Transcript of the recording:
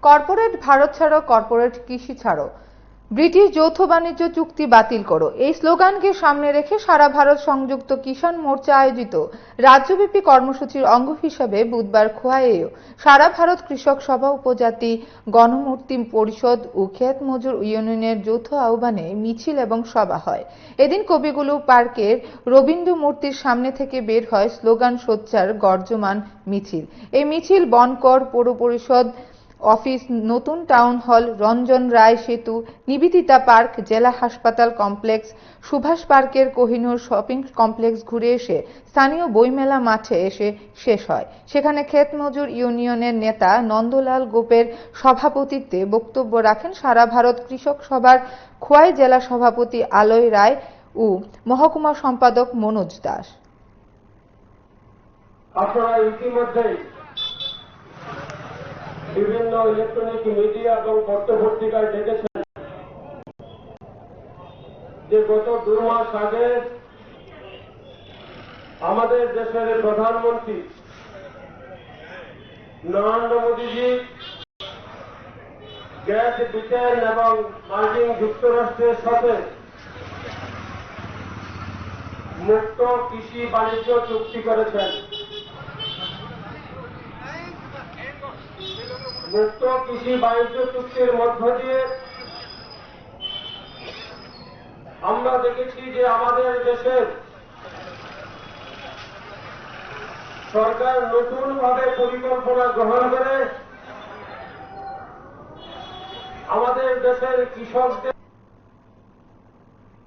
Corporate Bharat ছাড়ো, corporate কৃষি ছাড়ো, ব্রিটিশ যৌথ বাণিজ্য চুক্তি বাতিল করো, এই স্লোগানকে সামনে রেখে সারা ভারত সংযুক্ত কিষাণ মোর্চা আয়োজিত রাজ্যব্যাপী কর্মসূচির অঙ্গ হিসাবে বুধবার খোয়াইয়েও সারা ভারত কৃষক সভা, উপজাতি গণমূর্তি পরিষদ ও ক্ষেত মজুর ইউনিয়নের যৌথ আহ্বানে মিছিল এবং সভা হয়। এদিন কবিগুরু পার্কের রবীন্দ্র মূর্তির সামনে থেকে বের হয় স্লোগান সোচ্চার গর্জমান মিছিল। এই মিছিল বনকর পৌর পরিষদ অফিস, নতুন টাউন হল, রঞ্জন রায় সেতু, নিবেদিতা পার্ক, জেলা হাসপাতাল কমপ্লেক্স, সুভাষ পার্কের কোহিনূর শপিং কমপ্লেক্স ঘুরে এসে স্থানীয় বইমেলা মাঠে এসে শেষ হয়। সেখানে ক্ষেত মজুর ইউনিয়নের নেতা নন্দলাল গোপের সভাপতিত্বে বক্তব্য রাখেন সারা ভারত কৃষক সভার খোয়াই জেলা সভাপতি আলয় রায় ও মহকুমা সম্পাদক মনোজ দাস। আপনারা ইতিমধ্যেই বিভিন্ন ইলেকট্রনিক মিডিয়া এবং পত্রপত্রিকায় দেখেছেন যে গত 2 মাস আগে আমাদের দেশের প্রধানমন্ত্রী নরেন্দ্র মোদীজি গ্রেট ব্রিটেন এবং মার্কিন যুক্তরাষ্ট্রের সাথে মুক্ত কৃষি বাণিজ্য চুক্তি করেছেন। মুক্ত কৃষি বাণিজ্য চুক্তির মধ্য দিয়ে আমরা দেখেছি যে আমাদের দেশের সরকার নতুনভাবে পরিকল্পনা গ্রহণ করে আমাদের দেশের কৃষকদের